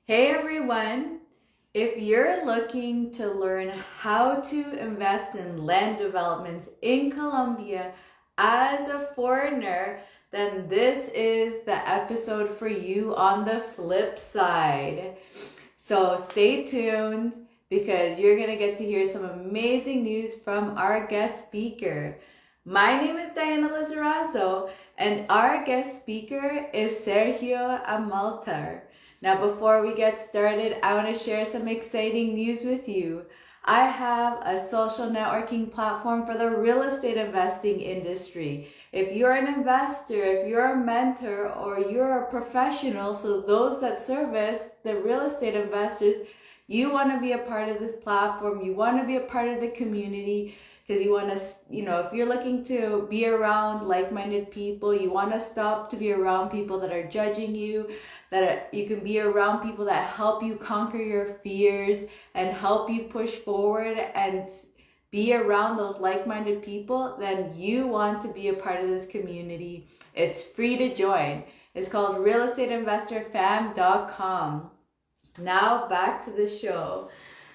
Hey everyone! If you're looking to learn how to invest in land developments in Colombia as a foreigner, then this is the episode for you on the flip side. So stay tuned because you're going to get to hear some amazing news from our guest speaker. My name is Diana Lizarazo, and our guest speaker is Sergio Amatller. Now, before we get started, I want to share some exciting news with you. I have a social networking platform for the real estate investing industry. If you're an investor, if you're a mentor, or you're a professional, so those that service the real estate investors, you want to be a part of this platform, you want to be a part of the community, because you want to, if you're looking to be around like-minded people, you want to stop to be around people that are judging you, you can be around people that help you conquer your fears and help you push forward and be around those like-minded people, then you want to be a part of this community. It's free to join. It's called realestateinvestorfam.com. Now back to the show.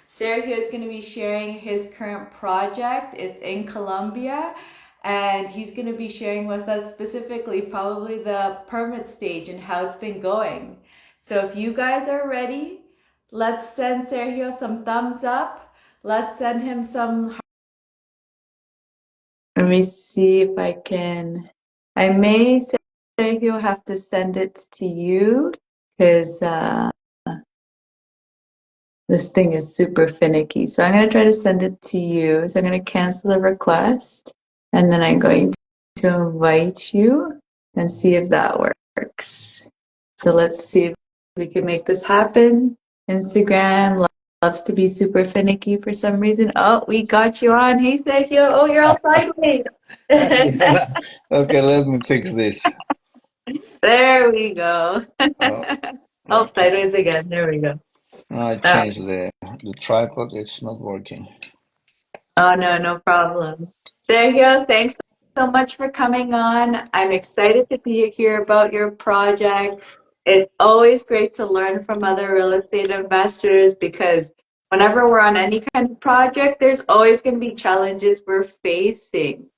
Sergio is going to be sharing his current project. It's in Colombia, and he's going to be sharing with us specifically probably the permit stage and how it's been going. So if you guys are ready, let's send Sergio some thumbs up. Let's send him some. Let me see if I can. I may, Sergio, have to send it to you because this thing is super finicky. So I'm going to try to send it to you. So I'm going to cancel the request, and then I'm going to invite you and see if that works. So let's see if we can make this happen. Instagram loves to be super finicky for some reason. Oh, we got you on. Hey, Sergio. Oh, you're all sideways. Okay, let me fix this. There we go. Oh, Oh, okay. sideways again. There we go. Now I Oh, changed the tripod. It's not working. oh, no, no problem. Sergio, thanks so much for coming on. I'm excited to be here about your project. It's always great to learn from other real estate investors because whenever we're on any kind of project, there's always going to be challenges we're facing.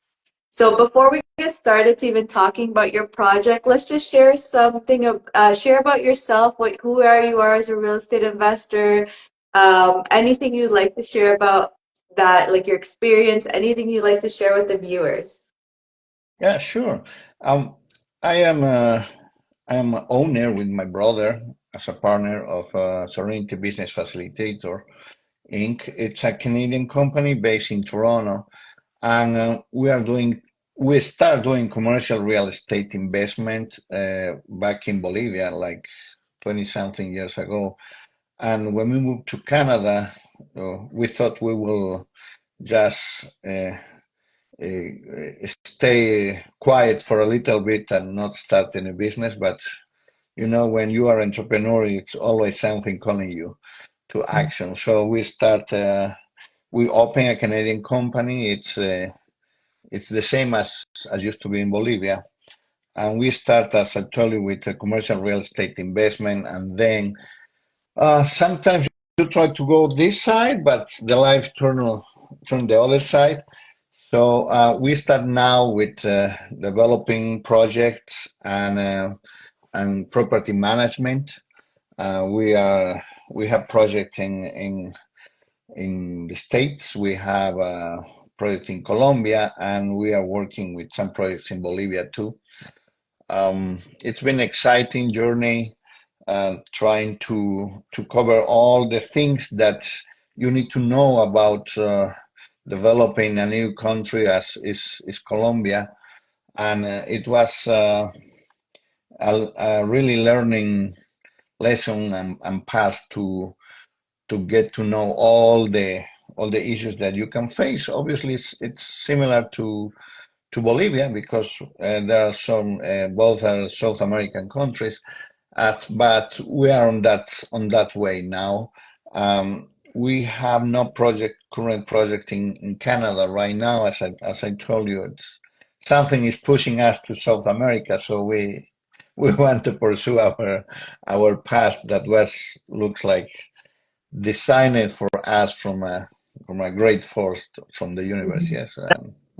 So before we get started to even talking about your project, let's just share share about yourself, who you are as a real estate investor, anything you'd like to share about that, like your experience, anything you'd like to share with the viewers. Yeah, sure. Um, I am an owner with my brother as a partner of Serenity Business Facilitator Inc. It's a Canadian company based in Toronto, and we start doing commercial real estate investment back in Bolivia, like 20 something years ago. And when we moved to Canada, we thought we will just stay quiet for a little bit and not start any business. But when you are entrepreneur, it's always something calling you to action. So we open a Canadian company. It's the same as used to be in Bolivia. And we start, as I told you, with a commercial real estate investment, and then sometimes you try to go this side, but the life turn the other side. So we start now with developing projects and property management. We have projects in the States. We have a project in Colombia, and we are working with some projects in Bolivia too. It's been an exciting journey, trying to cover all the things that you need to know about developing a new country as is Colombia, and it was a really learning lesson and path to get to know all the issues that you can face. Obviously, it's similar to Bolivia because there are some both are South American countries, but we are on that way now. We have no current project in Canada right now. As I told you, something is pushing us to South America, so we want to pursue our path that was looks like designed for us from a great force from the universe. Yes, we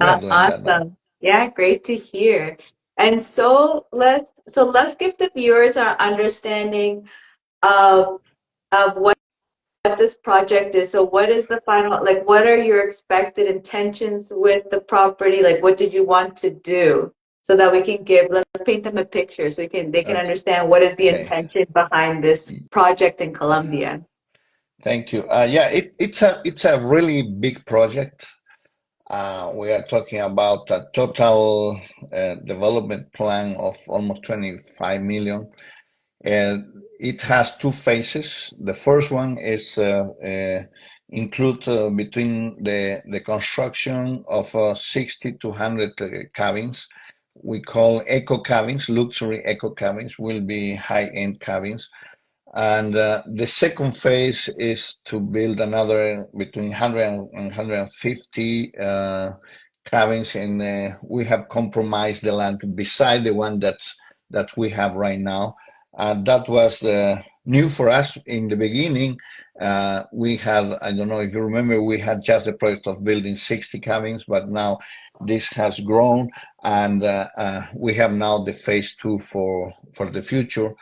are doing that now. Awesome. Yeah, great to hear. And so let's give the viewers our understanding of what this project is. So what is the final, like what are your expected intentions with the property? Like what did you want to do? So that we can let's paint them a picture so they can Okay. understand what is the Okay. intention behind this project in Colombia. Thank you. Yeah, it's a really big project. We are talking about a total development plan of almost 25 million. It has two phases. The first one is include between the construction of 60 to 100 cabins. We call eco cabins, luxury eco cabins, will be high-end cabins. And the second phase is to build another between 100 and 150 cabins, and we have compromised the land beside the one that we have right now. That was new for us in the beginning. We had, I don't know if you remember, we had just the project of building 60 cabins, but now this has grown, and we have now the phase two for the future.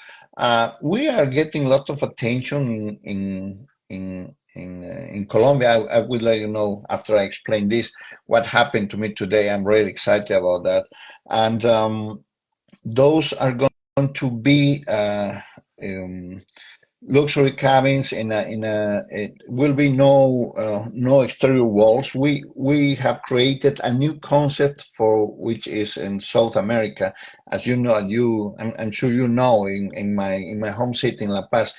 We are getting a lot of attention in Colombia. I will let you know after I explain this what happened to me today. I'm really excited about that, and those are going to be um, luxury cabins it will be no exterior walls. We have created a new concept for which is in South America. As you know, I'm sure you know, in my home city in La Paz,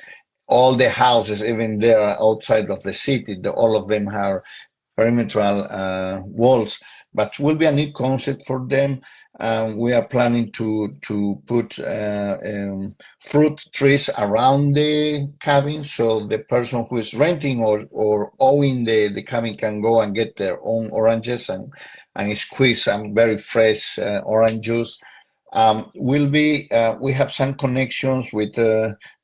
all the houses, even there outside of the city, all of them have perimetral walls, but will be a new concept for them. We are planning to put fruit trees around the cabin, so the person who is renting or owning the cabin can go and get their own oranges and squeeze some very fresh orange juice. We have some connections with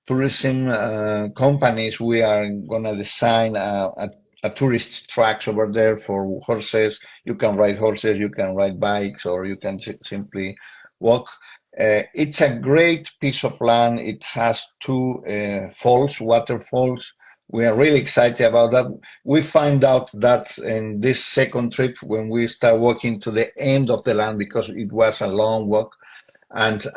tourism companies. We are gonna design a tourist tracks over there for horses. You can ride horses, you can ride bikes, or you can simply walk. It's a great piece of land. It has two waterfalls. We are really excited about that. We find out that in this second trip, when we start walking to the end of the land, because it was a long walk, and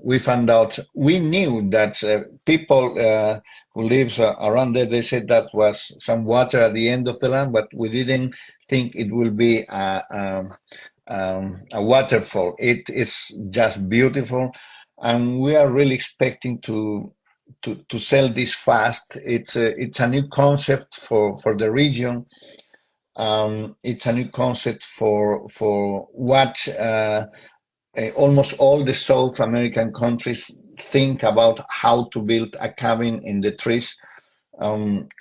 we found out, we knew that people who lives around there, they said that was some water at the end of the land, but we didn't think it will be a waterfall. It is just beautiful, and we are really expecting to sell this fast. It's a new concept for the region. It's a new concept for what almost all the South American countries think about how to build a cabin in the trees.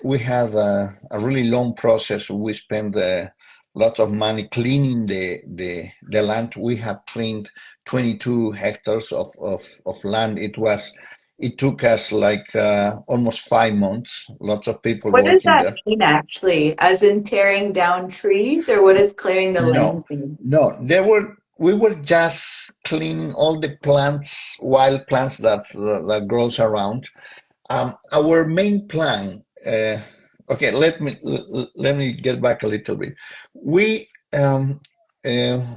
We had a really long process. We spent a lot of money cleaning the land. We have cleaned 22 hectares of land. It took us like almost 5 months. Lots of people What does working that there. mean actually? As in tearing down trees, or what does clearing the No, lands mean? no, we were just cleaning all the plants, wild plants that grows around. Our main plan, okay, let me get back a little bit. We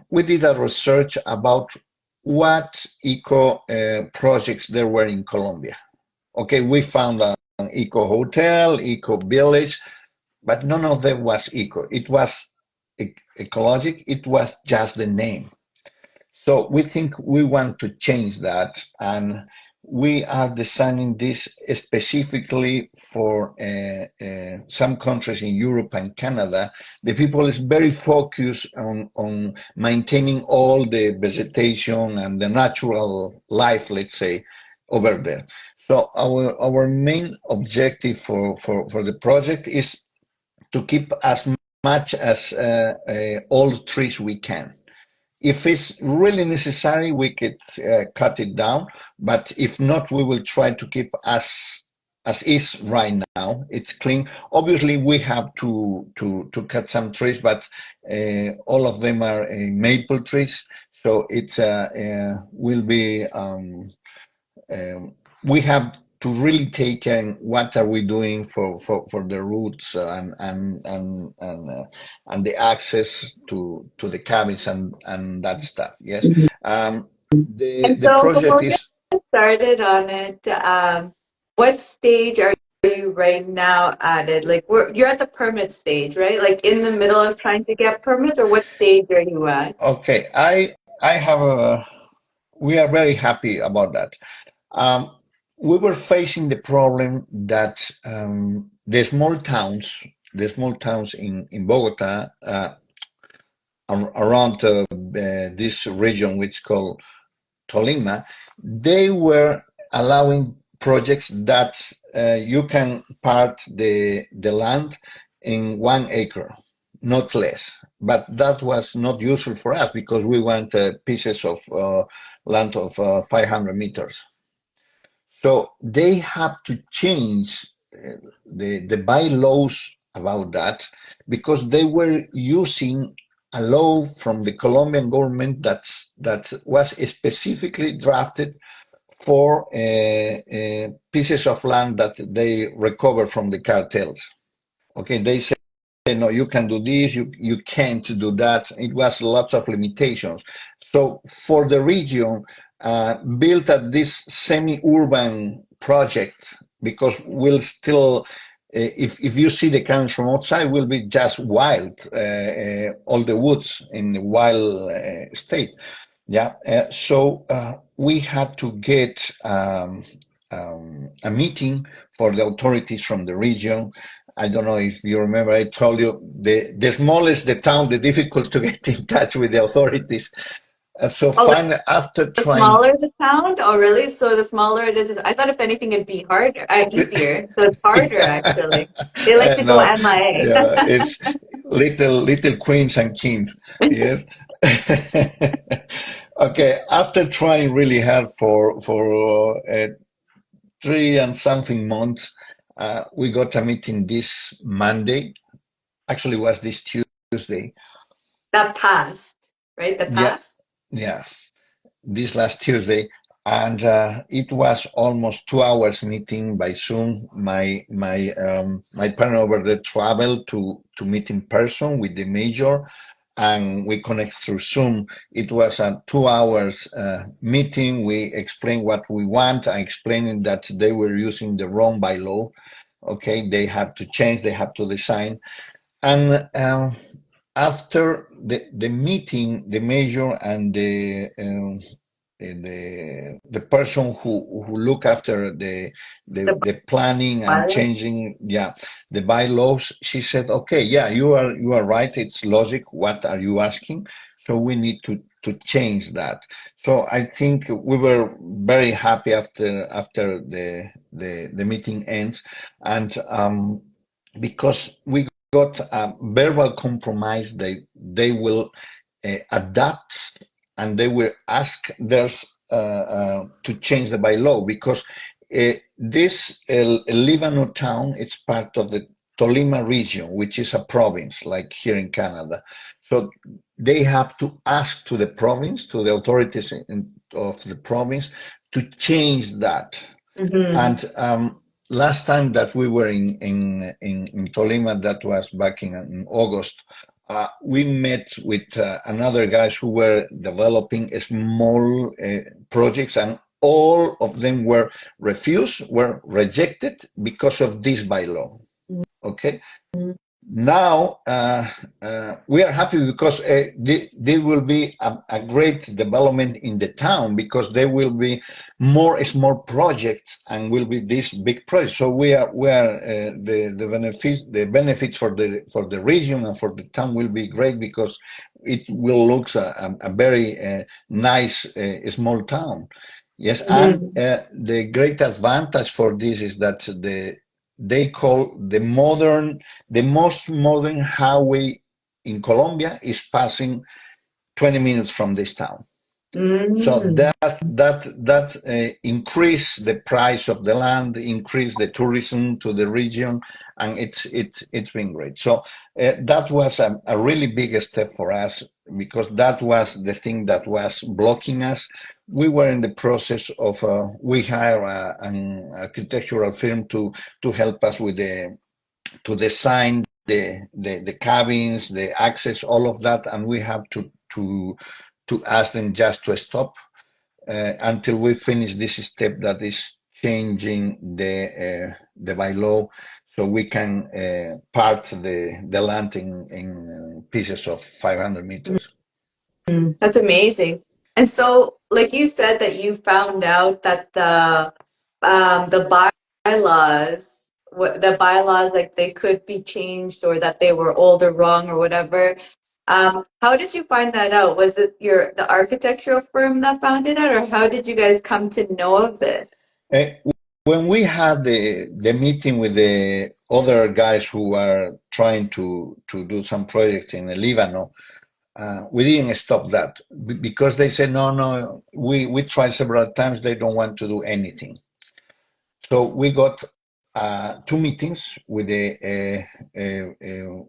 we did a research about what eco projects there were in Colombia. Okay, we found an eco hotel, eco village, but none of them was eco. It was ecologic. It was just the name. So we think we want to change that, and we are designing this specifically for some countries in Europe and Canada. The people is very focused on maintaining all the vegetation and the natural life, let's say, over there. So our main objective for the project is to keep as much as all trees we can. if it's really necessary, we could cut it down. But if not, we will try to keep as is right now. It's clean. Obviously, we have to cut some trees, but all of them are maple trees, so it will be. Um, we have to really take care in what are we doing for the routes and the access to the cabins and that stuff. Yes, And the so project before we is get started on it, what stage are you right now at it? Like you're at the permit stage, right? Like in the middle of trying to get permits, or what stage are you at? okay. I have a. We are very happy about that. Um, we were facing the problem that the small towns in Bogota, around this region, which is called Tolima, they were allowing projects that you can part the land in 1 acre, not less. But that was not useful for us because we want pieces of land of 500 meters. So they have to change the bylaws about that because they were using a law from the Colombian government that was specifically drafted for pieces of land that they recover from the cartels. Okay, they say no, you can do this, you can't do that. It was lots of limitations. So for the region, built at this semi-urban project, because we'll still, if you see the country from outside, will be just wild, all the woods in the wild state. Yeah, so we had to get a meeting for the authorities from the region. I don't know if you remember, I told you the smallest the town, the difficult to get in touch with the authorities. So Oh, finally, after the trying, smaller the town? Oh, really? So the smaller it is, I thought if anything it'd be harder, easier. So it's harder actually. They like to go no, yeah, MIA. it's little queens and kings. Yes. Okay, after trying really hard for 3 and something months, we got a meeting this Monday. Actually, was this Tuesday. That passed, right? The Yeah, pass. yeah, this last Tuesday, and it was almost 2 hours meeting by Zoom. My partner over there traveled to meet in person with the major, and we connect through Zoom. It was a 2 hours meeting. We explained what we want. I explained that they were using the wrong bylaw. Okay, they have to change. They have to design. And after the meeting, the mayor and the person who look after The the planning and bylaw. changing, yeah, the bylaws, she said, okay, yeah, you are right. It's logic. What are you asking? So we need to change that. So I think we were very happy after the meeting ends, and because we got a verbal compromise, they will adapt and they will ask theirs to change the bylaw because this Lebanon town, it's part of the Tolima region, which is a province like here in Canada. So they have to ask to the province, to the authorities of the province, to change that. Hmm. And last time that we were in Tolima, that was back in August, we met with another guys who were developing small projects, and all of them were refused, were rejected because of this bylaw. Okay, now we are happy because there will be a great development in the town because there will be more small projects and will be this big project. So we are the benefits for the region and for the town will be great because it will look a very nice small town. Yes, and Hmm. the great advantage for this is that they call the most modern highway in Colombia is passing 20 minutes from this town. So Mm. that increase the price of the land, increase the tourism to the region, and it's been great. So that was a really big step for us because that was the thing that was blocking us. We were in the process of we hire an architectural firm to help us with the to design the cabins, the access, all of that, and we have to ask them just to stop until we finish this step that is changing the bylaw so we can part the land in pieces of 500 meters. That's amazing. And so, like you said, that you found out that the bylaws, what the bylaws, like they could be changed or that they were old or wrong or whatever. How did you find that out? Was it the architectural firm that found it out, or how did you guys come to know of it? Uh, when we had the meeting with the other guys who were trying to do some project in Lebanon, we didn't stop that because they said, no, no, we tried several times, they don't want to do anything. So we got two meetings with the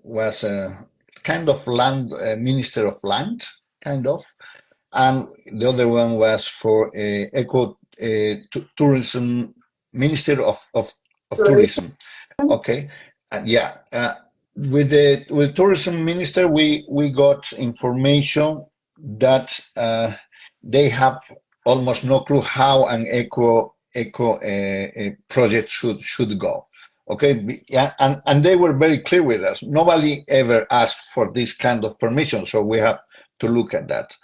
was a kind of land minister of land, kind of, and the other one was for eco tourism minister of tourism. Okay, and yeah, with the tourism minister, we got information that they have almost no clue how an eco project should go. Okay, yeah, and they were very clear with us. Nobody ever asked for this kind of permission, so we have to look at that.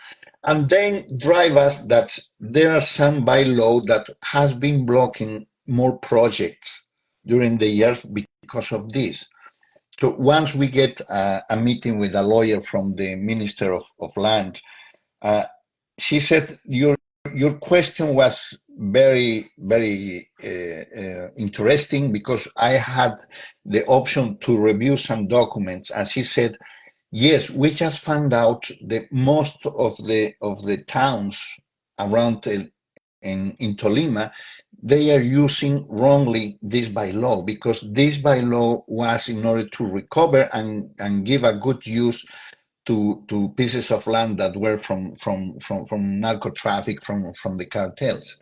And then drive us that there are some bylaw that has been blocking more projects during the years because of this. So once we get a meeting with a lawyer from the Minister of Land, uh, she said your question was very interesting because I had the option to review some documents, and she said, yes, we just found out that most of the towns around in Tolima, they are using wrongly this bylaw because this bylaw was in order to recover and give a good use to pieces of land that were from narco traffic from the cartels.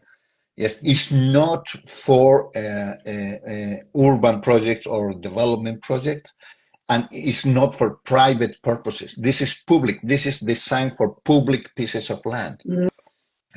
Yes, it's not for urban projects or development projects, and it's not for private purposes. This is public. This is designed for public pieces of land.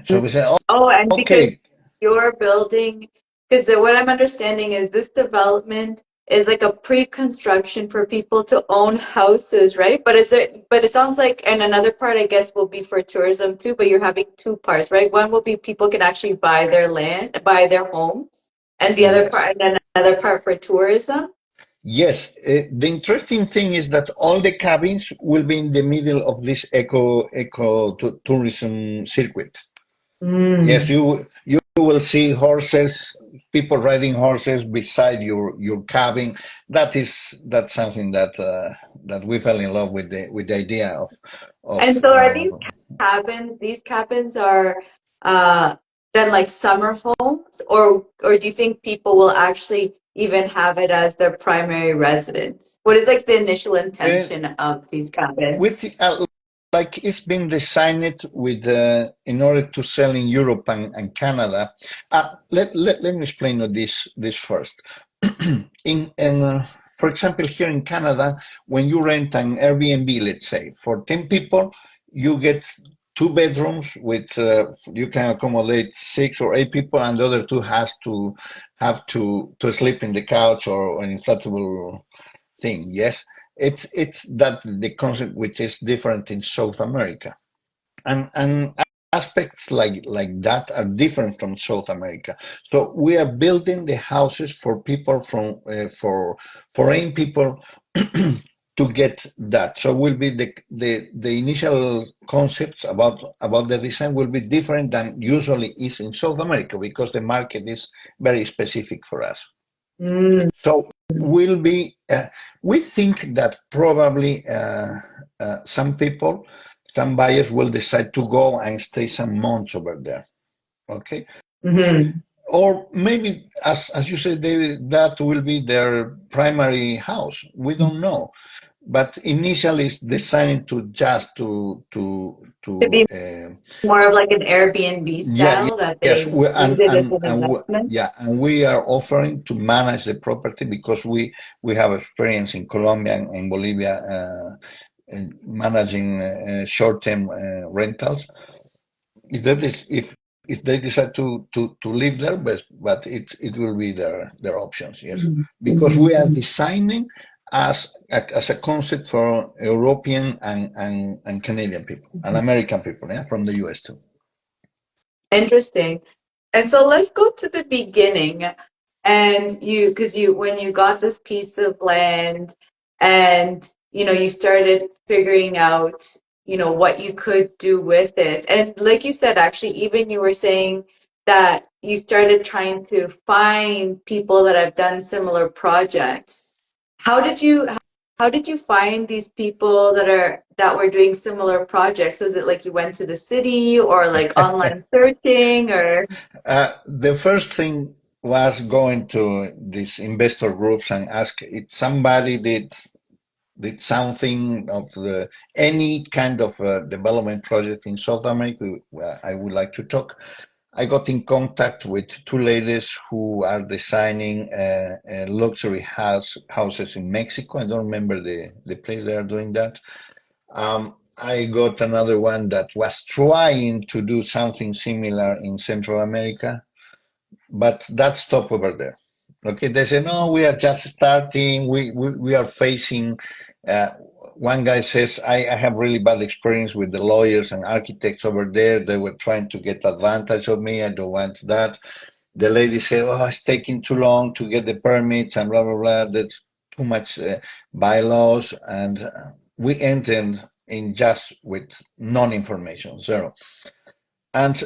So we say, oh, Oh, and because okay, you're building, because what I'm understanding is this development is like a pre-construction for people to own houses, right? But it sounds like, and another part, I guess, will be for tourism too, but you're having two parts, right? One will be people can actually buy their land, buy their homes, and the other yes. part, and then another part for tourism. Yes, the interesting thing is that all the cabins will be in the middle of this eco tourism circuit. Yes, Mm. you will see horses, people riding horses beside your cabin. That's something that we fell in love with the idea And of so are these cabins are uh then like summer homes or do you think people will actually even have it as their primary residence? What is like the initial uh, intention of these cabins? with like it's been designed with in order to sell in Europe and Canada. Let me explain this first. For example, here in Canada, when you rent an Airbnb, let's say for 10 people, you get two bedrooms with you can accommodate 6 or 8 people, and the other two has to have to sleep in the couch or an inflatable thing. Yes, it's that the concept which is different in South America, and aspects like that are different from South America. So we are building the houses for people from for foreign people to get that. So will be the initial concepts about the design will be different than usually is in South America because the market is very specific for us. Mm. So will be we think that probably some people some buyers will decide to go and stay some months over there. Okay. Hmm. Or maybe, as you said, David, that will be their primary house. We don't know. But initially, it's designed to just To to be more of like an Airbnb yeah, style that yes, they use it as an investment. yeah, and we are offering to manage the property because we have experience in Colombia and in Bolivia in managing short-term rentals. If they decide to live there, but it will be their options, yes, because we are Mm-hmm. designing as a concept for European and Canadian people and American people, yeah, from the US too. Interesting. And so let's go to the beginning. And because when you got this piece of land and, you started figuring out, what you could do with it. And like you said, actually, even you were saying that you started trying to find people that have done similar projects. How did you, how did you find these people that were doing similar projects? Was it like you went to the city or like online searching or? The first thing was going to these investor groups and ask if somebody did something of the any kind of development project in South America. I would like to talk. I got in contact with two ladies who are designing luxury houses in Mexico. I don't remember the place they are doing that. I got another one that was trying to do something similar in Central America, but that stopped over there. Okay, they say, no, we are just starting. We are facing. Uh, One guy says, I have really bad experience with the lawyers and architects over there. They were trying to get advantage of me. I don't want that. The lady said, oh, it's taking too long to get the permits and blah, blah, blah. That's too much bylaws. And we ended in just with non-information, zero. And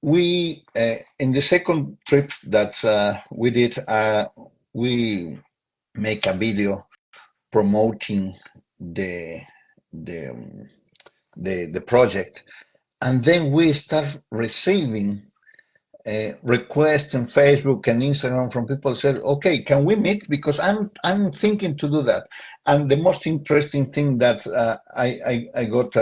we in the second trip that we did, we make a video promoting the the um, the project, and then we start receiving requests on Facebook and Instagram from people who said, "Okay, can we meet? Because I'm thinking to do that." And the most interesting thing that I got.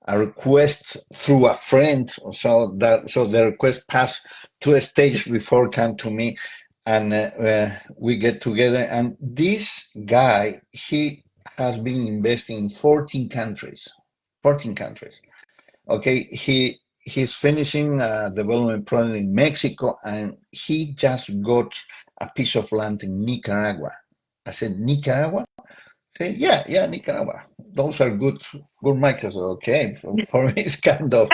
A request through a friend, so the request passed two stages before it came to me, and we get together. And this guy, he has been investing in 14 countries, 14 countries. Okay, he's finishing a development project in Mexico, and he just got a piece of land in Nicaragua. I said, Nicaragua? Say, yeah, Nicaragua. Those are good markers. Okay, for me, it's kind of.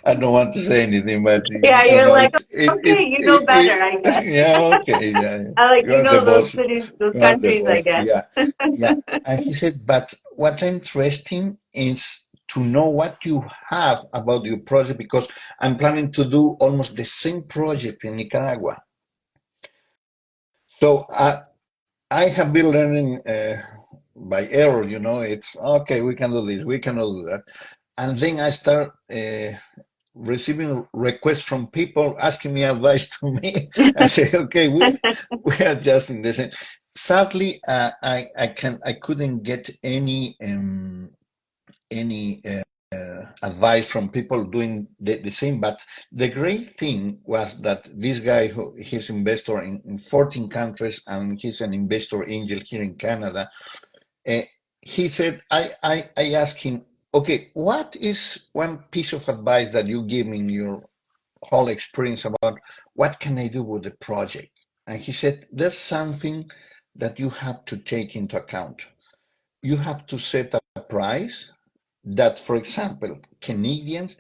I don't want to say anything, but Yeah, you you're know, like, okay, you know better, I guess. yeah, okay, yeah. I like, You are the those boss. cities, those You are the countries, I boss. guess. Yeah, yeah. And he said, but what interesting is to know what you have about your project because I'm planning to do almost the same project in Nicaragua. So I have been learning by error, it's okay, we can do this, we cannot do that. And then I start receiving requests from people asking me advice to me. I say, okay, we are just in the same. Sadly, I couldn't get any advice from people doing the same. But the great thing was that this guy, he's investor in 14 countries, and he's an investor angel here in Canada. Uh, he said, I asked him, okay, what is one piece of advice that you give me in your whole experience about what can I do with the project? And he said, there's something that you have to take into account. You have to set a price that, for example, Canadians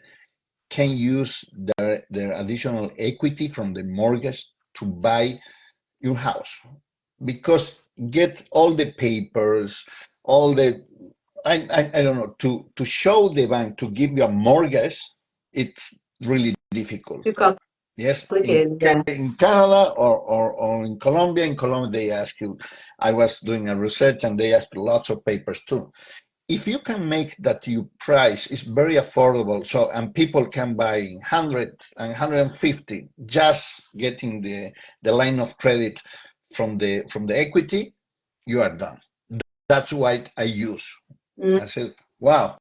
can use their additional equity from the mortgage to buy your house because get all the papers, all the I don't know to show the bank to give you a mortgage, it's really difficult. Too complicated. Yes, Complicated, yeah. In Canada or in Colombia. In Colombia, they ask you. I was doing a research, and they ask lots of papers too. If you can make that your price is very affordable, so and people can buy 100 and 150, just getting the line of credit from the equity, you are done. That's what I use. Mm. I said, wow,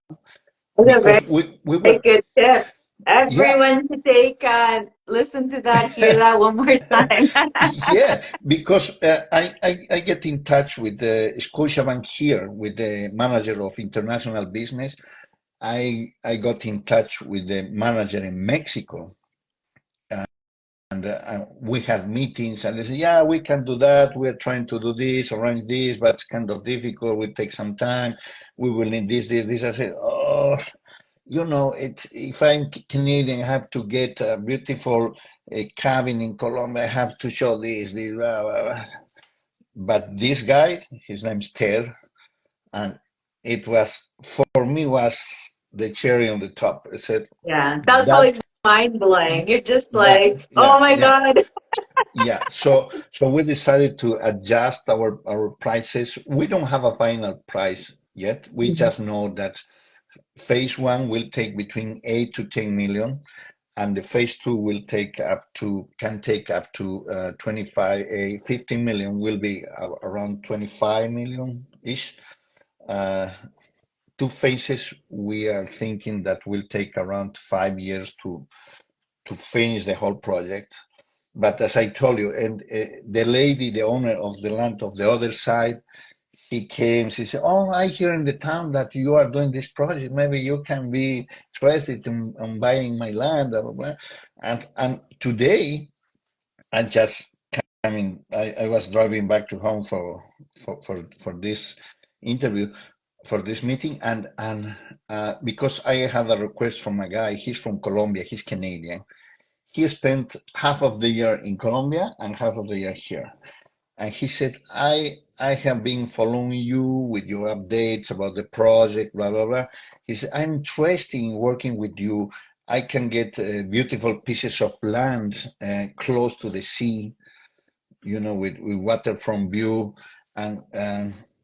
That's a because we very were, good tip. yeah. Everyone should take listen to that, hear that one more time. Yeah, because I get in touch with the Scotiabank here, with the manager of international business. I got in touch with the manager in Mexico, and we had meetings, and they said, "Yeah, we can do that. We're trying to do this, arrange this, but it's kind of difficult. We take some time. We will need this, this, this." I said, "Oh, it's if I'm Canadian, I have to get a beautiful cabin in Colombia. I have to show this, blah, blah, blah." But this guy, his name's Ted, and it was for me was the cherry on the top. I said Yeah, that was probably that, mind blowing. You're just yeah, like, oh yeah, my yeah, God. yeah. So we decided to adjust our prices. We don't have a final price yet. We Mhm. just know that phase one will take between 8 to 10 million, and the phase two will take up to 25, 15 million will be around 25 million ish. Uh, Two phases, we are thinking that will take around 5 years to finish the whole project. But as I told you, and the lady, the owner of the land of the other side, she came. She said, "Oh, I hear in the town that you are doing this project. Maybe you can be interested in buying my land." Blah, blah, blah. And today, I just I was driving back to home for this interview, for this meeting, and because I had a request from a guy. He's from Colombia. He's Canadian. He spent half of the year in Colombia and half of the year here. And he said, I have been following you with your updates about the project, blah, blah, blah. He said, I'm interested in working with you. I can get beautiful pieces of land close to the sea, with waterfront view. And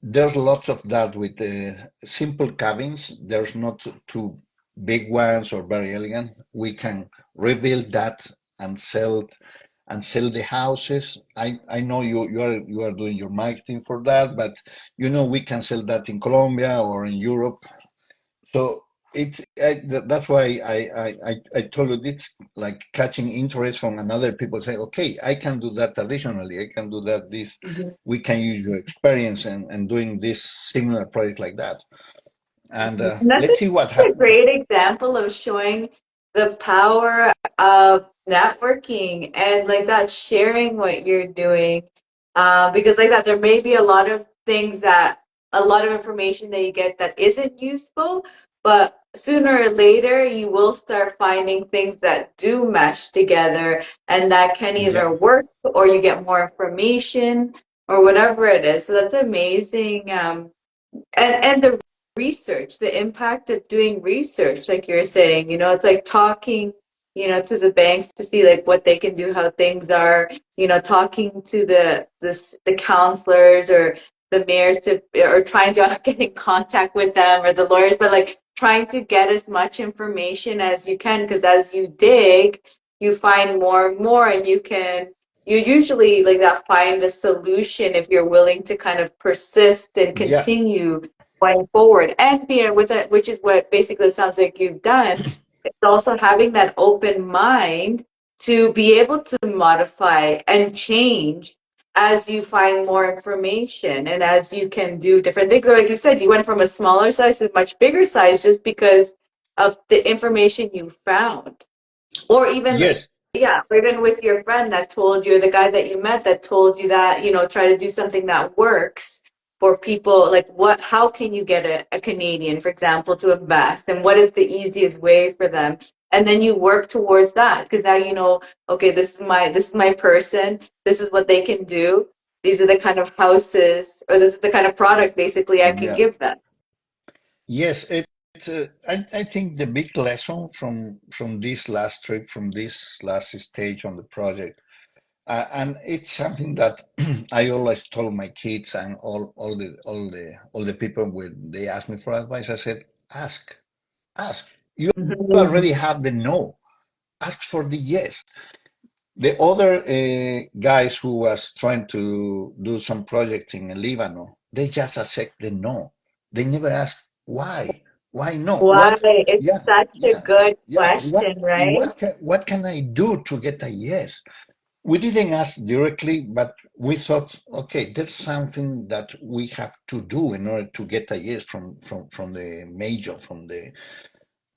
there's lots of that with simple cabins. There's not too big ones or very elegant. We can rebuild that and sell the houses. I know you are doing your marketing for that, but we can sell that in Colombia or in Europe. So that's why I told you it's like catching interest from another people say, okay, I can do that additionally. I can do that. This we can use your experience and doing this similar project like that. And And that's let's see what a happens. great example of showing the power of networking and like that sharing what you're doing. Because like that, there may be a lot of things that a lot of information that you get that isn't useful, but sooner or later you will start finding things that do mesh together and that can Yeah, either work or you get more information or whatever it is. So that's amazing. And the research, the impact of doing research, like you're saying, it's like talking, to the banks to see like what they can do, how things are, talking to the counselors or the mayors to or trying to get in contact with them or the lawyers, but like trying to get as much information as you can because as you dig, you find more and more and you usually like that find a solution if you're willing to kind of persist and yeah, continue going forward and being with it, which is what basically it sounds like you've done. It's also having that open mind to be able to modify and change as you find more information and as you can do different things. Like you said, you went from a smaller size to a much bigger size just because of the information you found. Or even, yes, yeah, or even with your friend that told you, the guy that you met that told you that, try to do something that works for people. Like how can you get a Canadian, for example, to invest? And what is the easiest way for them? And then you work towards that because now okay, this is my person. This is what they can do. These are the kind of houses, or this is the kind of product basically I can yeah, give them. yes. I think the big lesson from this last trip, from this last stage on the project, and it's something that I always told my kids and all the people when they ask me for advice. I said, ask. You Mhm. already have the no. Ask for the yes. The other guys who was trying to do some project in Lebanon, they just accept the no. They never ask why. Why no? Why? What? It's Yeah, such a yeah, good yeah. question, right? What can I do to get a yes? We didn't ask directly, but we thought, okay, there's something that we have to do in order to get a yes from the major,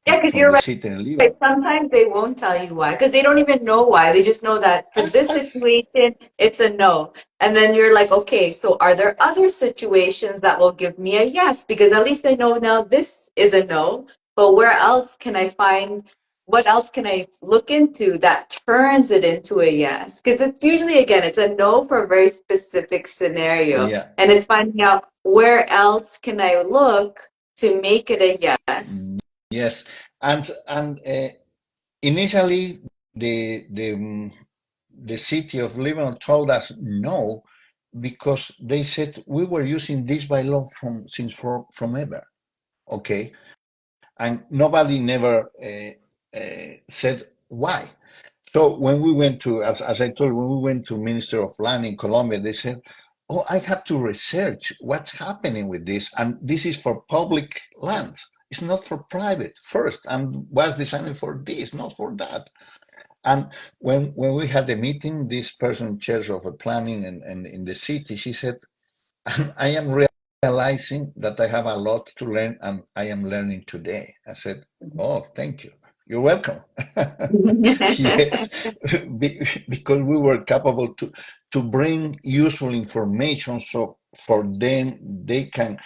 Yeah, because from you're the right. city in Lebanon. Sometimes they won't tell you why because they don't even know why. They just know that for As, this as, situation, it's a no. And then you're like, okay, so are there other situations that will give me a yes? Because at least I know now this is a no. But where else can I find, what else can I look into that turns it into a yes? Because it's usually, again, it's a no for a very specific scenario. yeah. And it's finding out where else can I look to make it a yes. Yes, and initially the city of Lebanon told us no because they said we were using this bylaw from ever. Okay, and nobody never said why. So when we went to, as I told, when we went to Minister of Land in Colombia, they said, "Oh, I have to research what's happening with this, and this is for public lands. It's not for private first, and was designed for this, not for that." And when we had the meeting, this person in charge of the planning and in the city, she said, I am realizing that I have a lot to learn and I am learning today. I said, oh, thank you. You're welcome. Yes, because we were capable to bring useful information so for them they can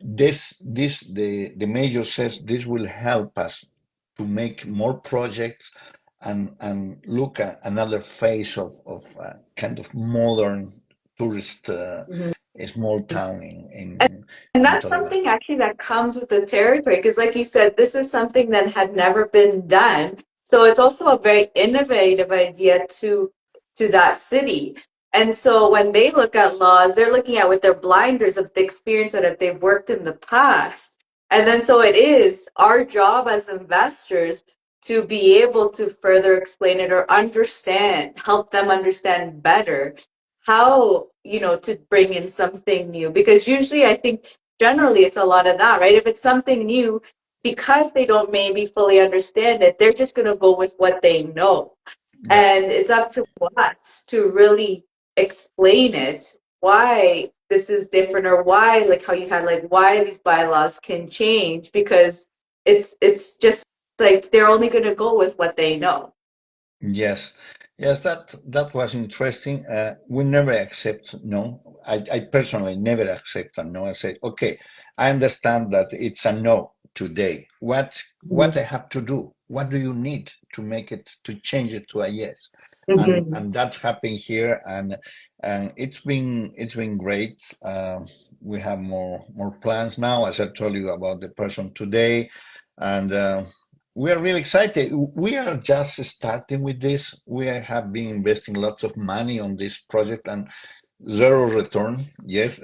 this the major says this will help us to make more projects and look at another phase of kind of modern tourist a small town And in that's Toledo. something actually that comes with the territory, because like you said, this is something that had never been done. So it's also a very innovative idea to that city. And so when they look at laws, they're looking at with their blinders of the experience that they've worked in the past. And then so it is our job as investors to be able to further explain it or understand, help them understand better how, to bring in something new. Because usually I think generally it's a lot of that, right? If it's something new, because they don't maybe fully understand it, they're just going to go with what they know. Yeah. And it's up to us to really explain it, why this is different, or why, like how you had, like, why these bylaws can change, because it's just like they're only going to go with what they know. Yes, yes, that was interesting. We never accept no. I personally never accept a no. I say, okay, I understand that it's a no today. What I have to do? What do you need to make it to change it to a yes? Mhm. And that's happened here, and it's been great. We have more plans now, as I told you about the person today, and. We are really excited. We are just starting with this. Have been investing lots of money on this project and zero return. Yes,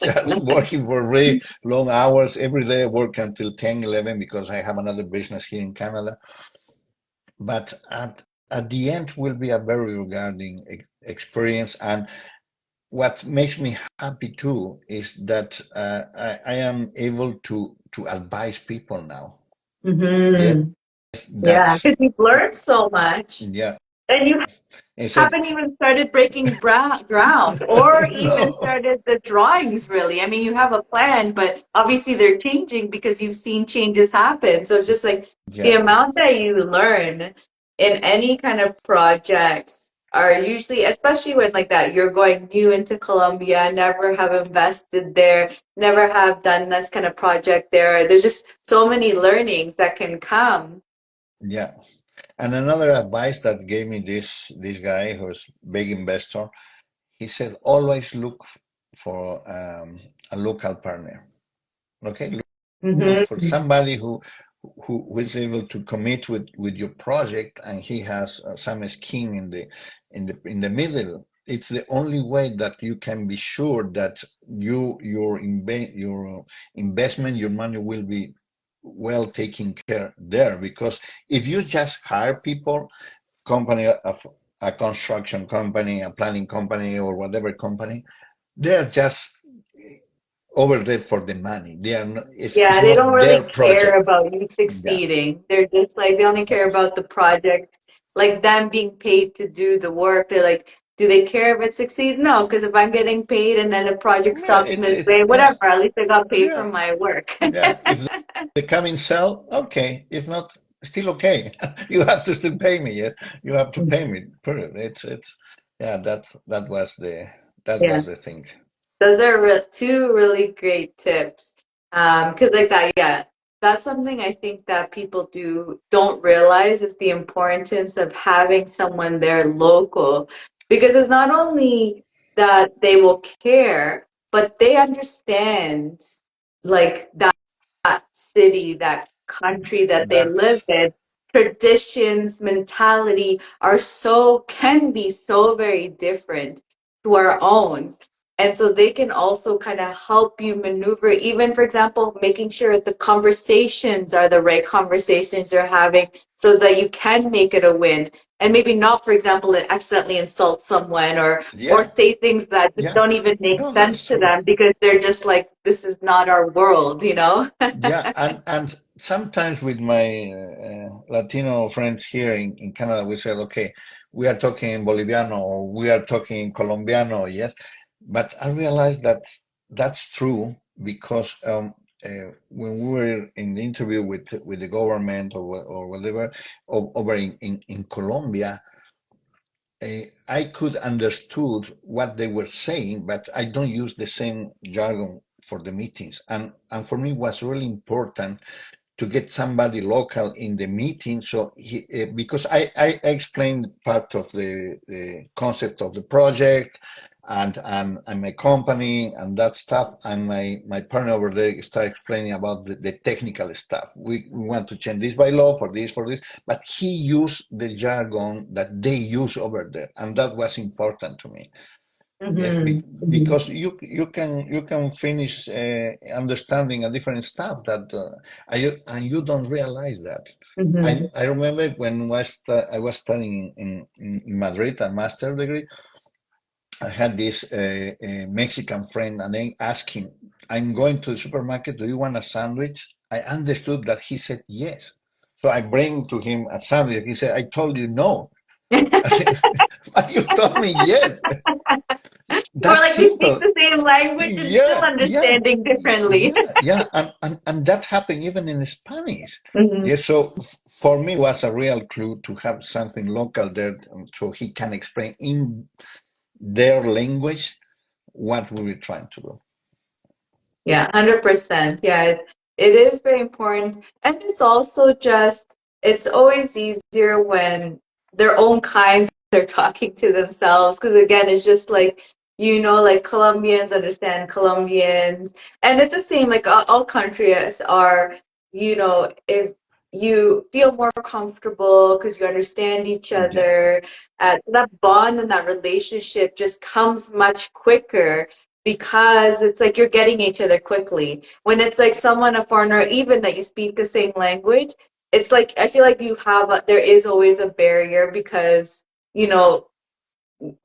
just working for really long hours every day. I work until 10, 11 because I have another business here in Canada. But at the end will be a very rewarding experience. And what makes me happy too is that I am able to advise people now. Yes, Mhm. Yeah, that's because you've learned so much, yeah. and you I said, haven't even started breaking ground or even no, started the drawings, really. I mean, you have a plan, but obviously they're changing because you've seen changes happen. So it's just like the yeah, amount that you learn in any kind of projects are usually, especially when like that, you're going new into Colombia, never have invested there, never have done this kind of project there. There's just so many learnings that can come. yeah. And another advice that gave me this guy who's big investor, he said always look for a local partner. Okay, For somebody who is able to commit with your project and he has some skin in the middle, it's the only way that you can be sure that your investment, your money will be well taken care there. Because if you just hire people, company of a construction company, a planning company, or whatever company, they're just over there for the money. They are not, it's Yeah, they don't not their really care project. about you Yeah, succeeding. They're just like, they only care about the project, like them being paid to do the work. They're like, do they care if it succeeds? No, because if I'm getting paid and then the project yeah, stops it's midway, yeah, whatever, at least I got paid for yeah, my work. yeah. If they come in sell, okay. If not, still okay. You have to still pay me. Yeah, you have to pay me. Period. It's yeah. That Yeah. was the thing. Those are two really great tips. Because like that, yeah, that's something I think that people don't realize is the importance of having someone there local. Because it's not only that they will care, but they understand like that city, that country that they live That's in, traditions, mentality can be so very different to our own. And so they can also kind of help you maneuver, even for example, making sure the conversations are the right conversations you're having so that you can make it a win. And maybe not, for example, accidentally insult someone or yeah, say things that just yeah. don't even make No, sense that's to true. them because they're just like, this is not our world, you know? Yeah, and sometimes with my Latino friends here in Canada, we said, okay, we are talking Boliviano or we are talking Colombiano, yes, but I realized that that's true because when we were in the interview with the government or whatever over in Colombia, I could understood what they were saying, but I don't use the same jargon for the meetings, and for me it was really important to get somebody local in the meeting. So because I explained part of the concept of the project and my company and that stuff, and my partner over there started explaining about the technical stuff. We want to change this by law for this, but he used the jargon that they use over there, and that was important to me. Yes, Hmm. because you can finish understanding a different stuff that and you don't realize that. Hmm. I remember when I was studying in Madrid, a master degree. I had this Mexican friend, and I asked him, "I'm going to the supermarket. Do you want a sandwich?" I understood that he said yes, so I bring to him a sandwich. He said, "I told you no." I said, "But you told me yes." Or That like we speak simple. the same language and still Yeah, yeah, understanding differently. yeah, and that happened even in Spanish. Hmm. Yeah, so for me was a real clue to have something local there, so he can explain in their language what we were trying to do. Yeah, 100%. Yeah, it is very important. And it's also just, it's always easier when their own kinds are talking to themselves. Because again, it's just like, like Colombians understand Colombians. And it's the same, like all countries are, if you feel more comfortable because you understand each Yeah, other, that bond and that relationship just comes much quicker because it's like you're getting each other quickly. When it's like someone, a foreigner, even that you speak the same language, it's like I feel like there is always a barrier because, you know,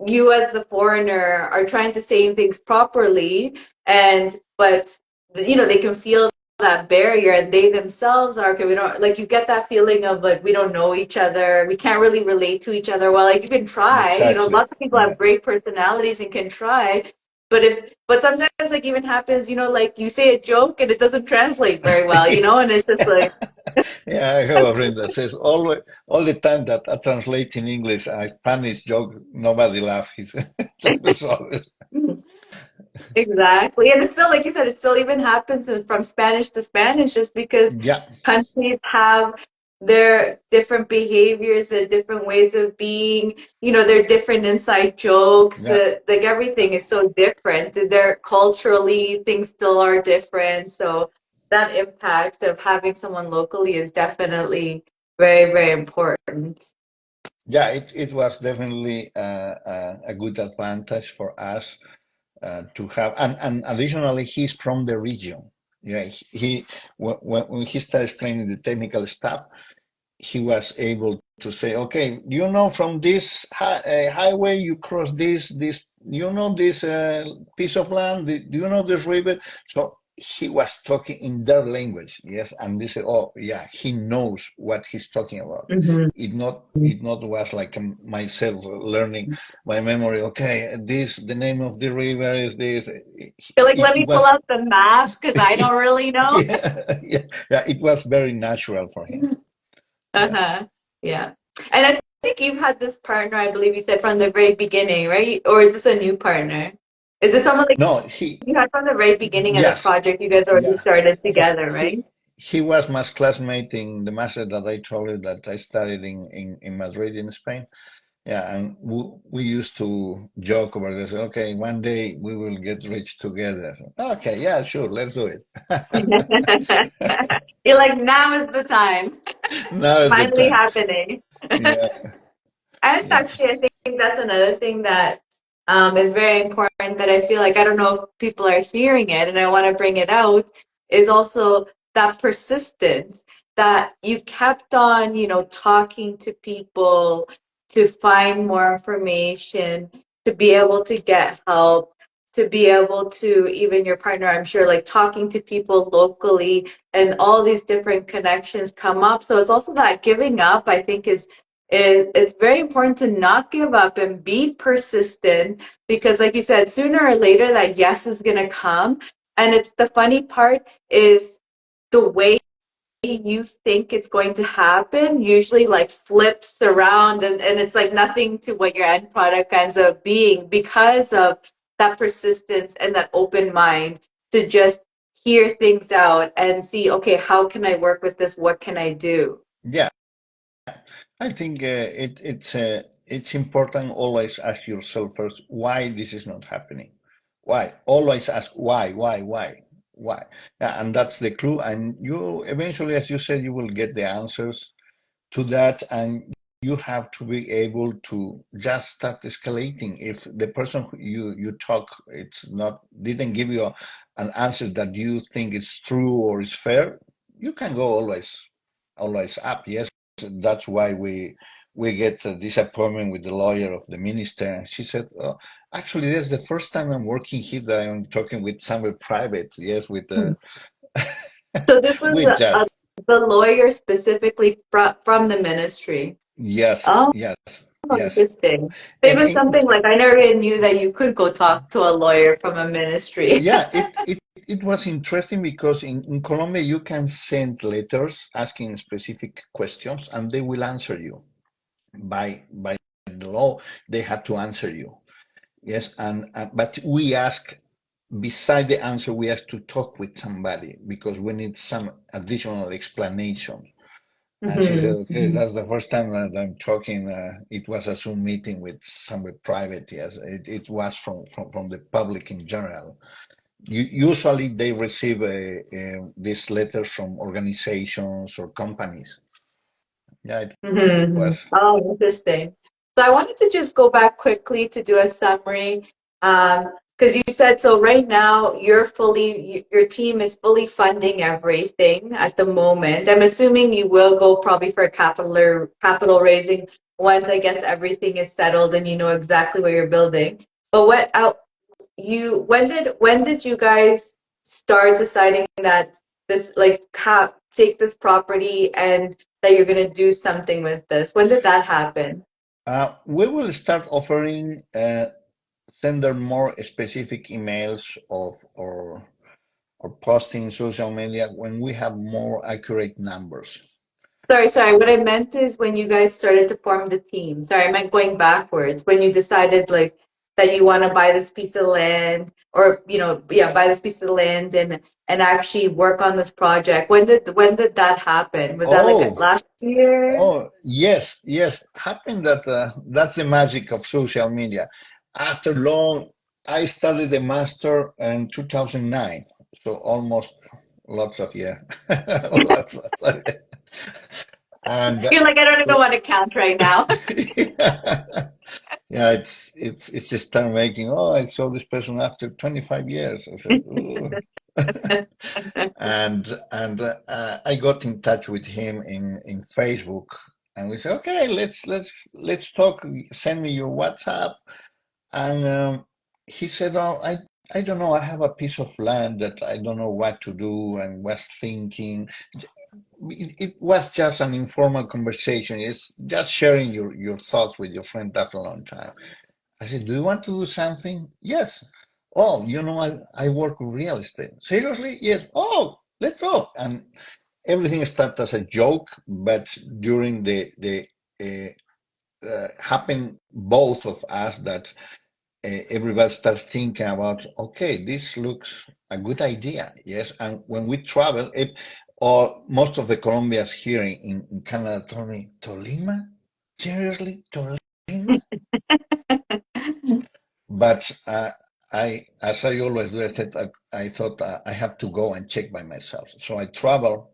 you as the foreigner are trying to say things properly but they can feel that barrier and they themselves are okay, we don't like you get that feeling of like we don't know each other, we can't really relate to each other. Well, like you can try, exactly. lots of people have Yeah, great personalities and can try, but sometimes like even happens, like you say a joke and it doesn't translate very well, and it's just like yeah. I have a friend that says all the time that I translate in English a Spanish joke, nobody laughs. He says, so, exactly. And it's still, like you said, it still even happens from Spanish to Spanish just because yeah, countries have their different behaviors, their different ways of being, their different inside jokes, yeah. like everything is so different. They're culturally, things still are different. So that impact of having someone locally is definitely very, very important. Yeah, it was definitely a good advantage for us to have, and additionally, he's from the region. Yeah, when he started explaining the technical stuff, he was able to say, okay, you know, from this highway, you cross this, you know, this piece of land, do you know this river? So he was talking in their language, yes, and they said, oh, yeah, he knows what he's talking about. Mhm. It not was like myself learning my memory. Okay, this the name of the river is this. You're like, It, let it me pull was, out the map because I don't really know. yeah, yeah, it was very natural for him. Yeah. Uh-huh. Yeah. And I think you've had this partner, I believe you said from the very beginning, right? Or is this a new partner? Is this someone like No, you had from the very beginning of the yes, project? You guys already yeah, started yeah. together, right? He was my classmate in the master that I told you that I studied in Madrid in Spain. Yeah, and we used to joke about this. Okay, one day we will get rich together. Okay, yeah, sure, let's do it. You're like, now is the time. Now is the Finally time. happening. Yeah, And yeah, actually, I think that's another thing that is very important that I feel like I don't know if people are hearing it, and I want to bring it out, is also that persistence that you kept on, talking to people to find more information, to be able to get help, to be able to, even your partner, I'm sure, like talking to people locally and all these different connections come up. So it's also that giving up, I think, it's very important to not give up and be persistent because, like you said, sooner or later that yes is going to come. And it's the funny part is the way you think it's going to happen usually like flips around and it's like nothing to what your end product ends up being because of that persistence and that open mind to just hear things out and see, okay, how can I work with this? What can I do? yeah. I think it's important always ask yourself first why this is not happening. Why? Always ask why? Yeah, and that's the clue. And you eventually, as you said, you will get the answers to that, and you have to be able to just start escalating. If the person who you talk, it's not didn't give you an answer that you think is true or is fair, you can go always up. Yes, that's why we get this appointment with the lawyer of the minister, and she said, oh, actually, that's the first time I'm working here that I'm talking with somebody private. Yes, with So this was with just the lawyer specifically from the ministry. yes, Oh, yes, yes. interesting. So And even something like I never even knew that you could go talk to a lawyer from a ministry. yeah, it was interesting because in Colombia you can send letters asking specific questions and they will answer you. By the law, they have to answer you. Yes, and but we ask beside the answer, we have to talk with somebody because we need some additional explanation. And she said, Mhm, okay, mhm, that's the first time that I'm talking. It was a Zoom meeting with somebody private. Yes, it was from the public in general. Usually they receive these letters from organizations or companies. Yeah, it mhm. was. Oh, interesting. So I wanted to just go back quickly to do a summary. Because you said so right now your team is fully funding everything at the moment. I'm assuming you will go probably for a capital raising once I guess everything is settled and you know exactly what you're building. But you when did you guys start deciding that this like take this property and that you're gonna do something with this? When did that happen? We will start offering send them more specific emails of or posting social media when we have more accurate numbers. Sorry. What I meant is when you guys started to form the team. Sorry, I meant going backwards. When you decided like that you want to buy this piece of land or yeah, buy this piece of land and actually work on this project. When did that happen? Was that like Oh, last year? oh, yes, yes. Happened that that's the magic of social media. After long, I studied the master in 2009, so almost lots of yeah, lots of and You're like, I don't even want to count right now. yeah, yeah, it's just start making. Oh, I saw this person after 25 years. I said, ooh. And I got in touch with him in Facebook, and we said, okay, let's talk. Send me your WhatsApp. And he said, oh, I don't know. I have a piece of land that I don't know what to do, and was thinking. It was just an informal conversation. It's just sharing your thoughts with your friend after a long time. I said, do you want to do something? Yes. Oh, I work with real estate. Seriously? Yes. Oh, let's go. And everything started as a joke, but during the happened both of us that everybody starts thinking about, okay, this looks a good idea. Yes. And when we travel, or most of the Colombians here in Canada told me, Tolima? Seriously? Tolima? But as I always do, I thought I have to go and check by myself. So I traveled,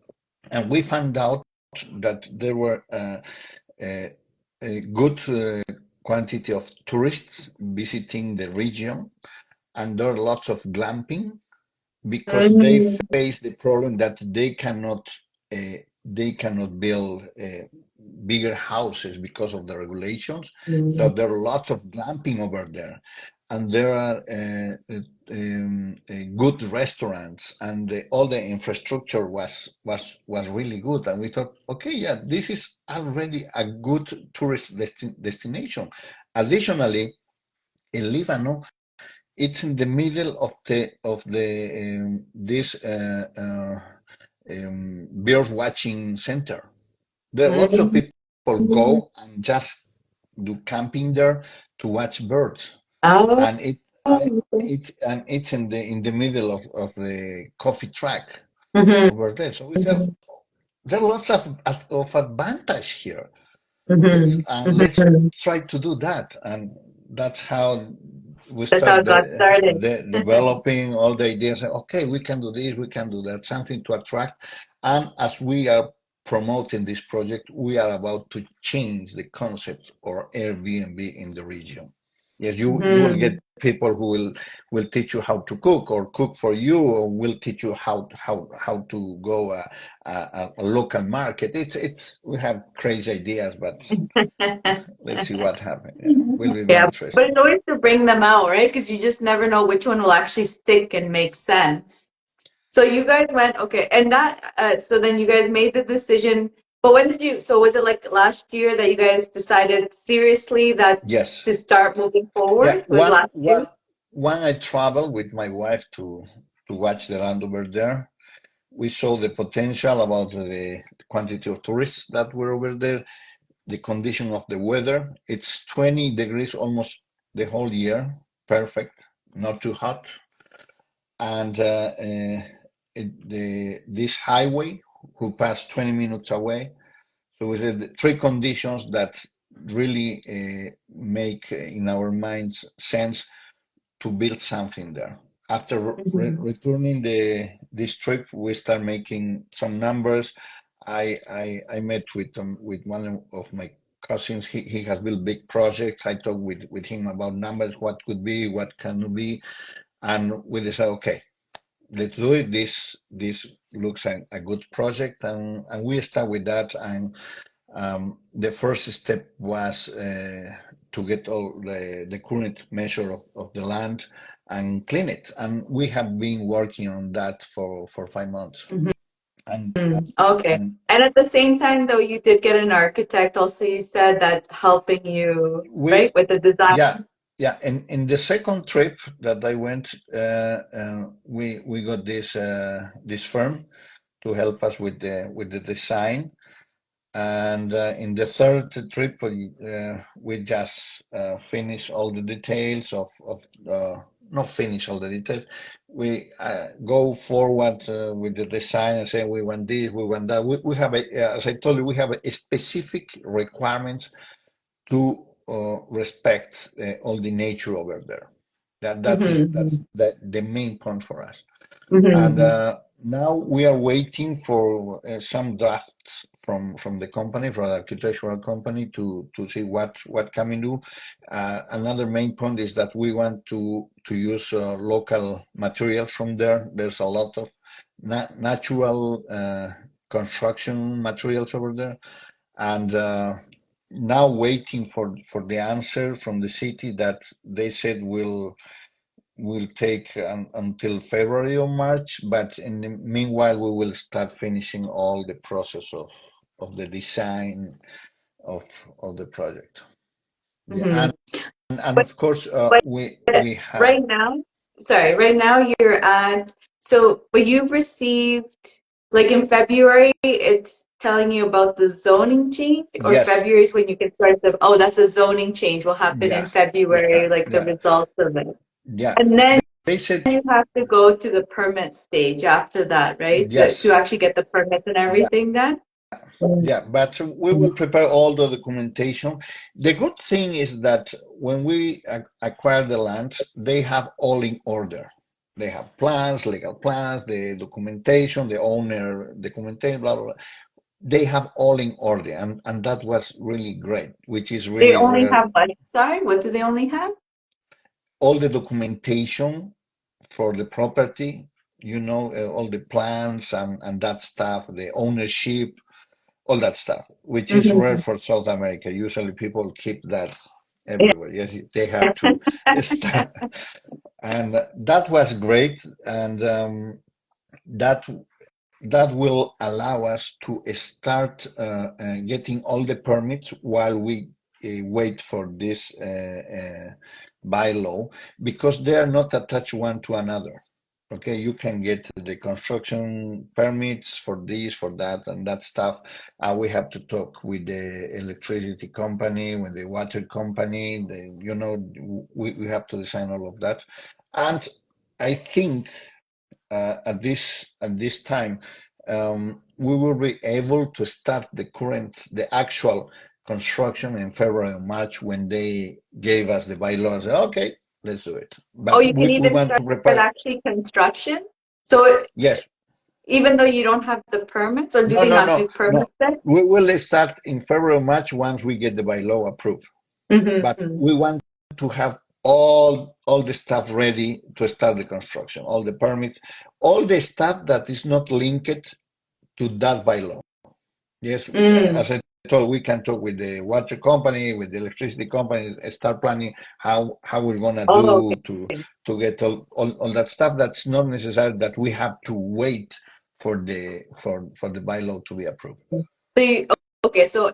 and we found out that there were a good quantity of tourists visiting the region, and there are lots of glamping because they Mm, face the problem that they cannot build bigger houses because of the regulations. So mm, there are lots of glamping over there, and there are good restaurants, and all the infrastructure was really good. And we thought, okay, yeah, this is already a good tourist destination. Additionally, in Líbano, it's in the middle of the this bird watching center. There are lots of mm. people go and just do camping there to watch birds, Oh, and it's in the middle of the coffee track mhm, over there. So we said there are lots of advantage here. Yes, mhm, and let's mhm. try to do that. And that's how we That's how start it got started. developing all the ideas. Okay, we can do this, we can do that, something to attract. And as we are promoting this project, we are about to change the concept or Airbnb in the region. Yes, you will get Mhm. people who will teach you how to cook or cook for you, or will teach you how to go a local market. It's we have crazy ideas, but let's see what happens. Yeah, will be very Yeah, but interesting. it's always to bring them out, right? Because you just never know which one will actually stick and make sense. So you guys went, okay, and so then you guys made the decision. But when did so was it like last year that you guys decided seriously that Yes. to start moving Yeah. forward? Was One last year? one when I traveled with my wife to watch the land over there, we saw the potential about the quantity of tourists that were over there, the condition of the weather. It's 20 degrees almost the whole year. Perfect, not too hot. And this highway who passed 20 minutes away. So we said the three conditions that really make in our minds sense to build something there. After Mhm. returning this trip, we start making some numbers. I met with one of my cousins. He has built big project. I talked with him about numbers, what could be, what can be, and we decided, okay, let's do it. This looks like a good project, and we start with that. And the first step was to get all the current measure of the land and clean it. And we have been working on that for 5 months. And Okay. and And at the same time, though, you did get an architect also, you said that helping you, right, we, with the yeah, design. yeah. And in the second trip that I went, we got this firm to help us with the design. And in the third trip, we just finish all the details not finish all the details. We go forward with the design and say we want this, we want that. We have, as I told you, we have a specific requirements to respect all the nature over there. That's Hmm. the main point for us. And Hmm. now we are waiting for some drafts from the company, from the architectural company, to see what can we do. Another main point is that we want to use local materials from there. There's a lot of natural construction materials over there, and now waiting for the answer from the city that they said will take until February or March, but in the meanwhile, we will start finishing all the process of the design of of the project. Yeah, Hmm. and But of course, but we have right now, sorry, right now you're at but you've received like in February, it's telling you about the zoning change, or yes, February is when you can start that's a zoning change will happen in yeah, February, yeah, like the yeah, results of it. yeah. And then They said you have to go to the permit stage after that, right? To yes, actually get the permits and yeah. everything then? Yeah, but we will prepare all the documentation. The good thing is that when we acquire the land, they have all in order. They have plans, legal plans, the documentation, the owner documentation, blah, blah, blah. They have all in order, and that was really great, which is They really only rare. have what? Sorry, what do they only have? All the documentation for the property, all the plans and that stuff, the ownership, all that stuff, which is rare Hmm. for South America. Usually people keep that everywhere. Yes, they have to start, and that was great, and that that will allow us to start getting all the permits while we wait for this bylaw, because they are not attached one to another. Okay, you can get the construction permits for this, for that, and that stuff. We have to talk with the electricity company, with the water company. We have to design all of that. And I think at this time, we will be able to start the actual construction in February or March when they gave us the bylaws. Okay, let's do it. Oh, But you can we even want start to prepare. actually construction. So Yes, even though you don't have the permits, or do no, they no, not no, do no. permits then? We will start in February or March once we get the bylaw approved. But Mm-hmm. we want to have all the stuff ready to start the construction, all the permits, all the stuff that is not linked to that bylaw. Yes, Mm. as I told, we can talk with the water company, with the electricity company, start planning how we're gonna Oh, do to get all that stuff. That's not necessary that we have to wait for the bylaw to be approved. okay. Okay, so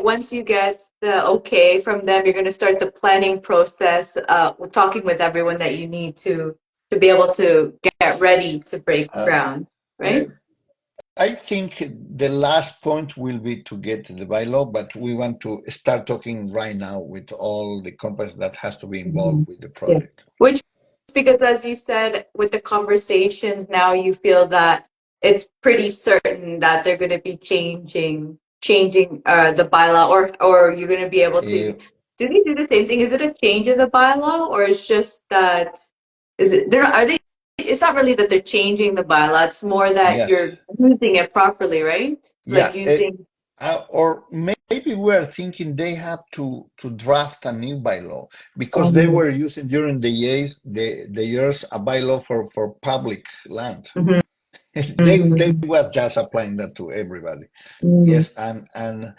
once you get the okay from them, you're going to start the planning process, talking with everyone that you need to be able to get ready to break Uh, ground, uh, right? I think the last point will be to get the bylaw, but we want to start talking right now with all the companies that has to be involved Mhm. with the Yeah. project. Which, because as you said, with the conversations now, you feel that it's pretty certain that they're going to be changing the bylaw, or you're going to be able to. Uh, Do they do the same thing? Is it a change in the bylaw, or it's just that is it? They're are they? It's not really that they're changing the bylaw. It's more that yes, you're using it properly, right? Like yeah. using. Or maybe we are thinking they have to draft a new bylaw because they Um, were using during the years a bylaw for public land. mhm, They mhm, were just applying that to everybody. mhm, Yes, and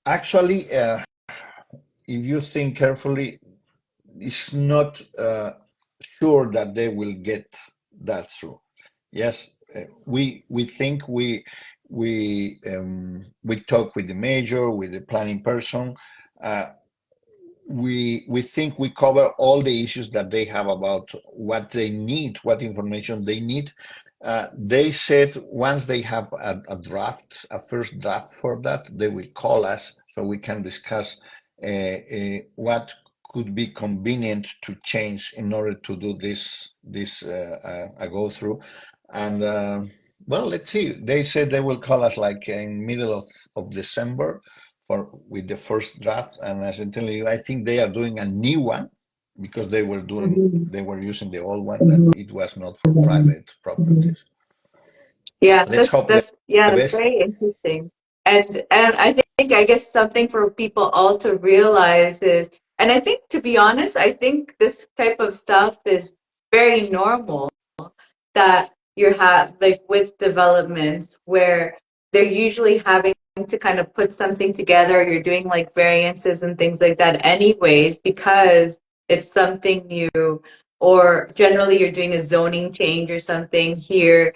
actually, if you think carefully, it's not sure that they will get that through. Yes, we think we talk with the major, with the planning person. Uh, we think we cover all the issues that they have about what they need, what information they need. They said once they have a first draft for that, they will call us so we can discuss what could be convenient to change in order to do this a go through. And well, let's see. They said they will call us like in middle of December for with the first draft. And as I tell you, I think they are doing a new one because mhm, they were using the old one that it was not for mhm, private mhm. properties. Yeah, let's hope that's yeah, the that's best. very interesting. And I guess something for people all to realize is, and I think to be honest, I think this type of stuff is very normal that you have like with developments where they're usually having to kind of put something together. You're doing like variances and things like that anyways, because it's something new, or generally you're doing a zoning change or something here,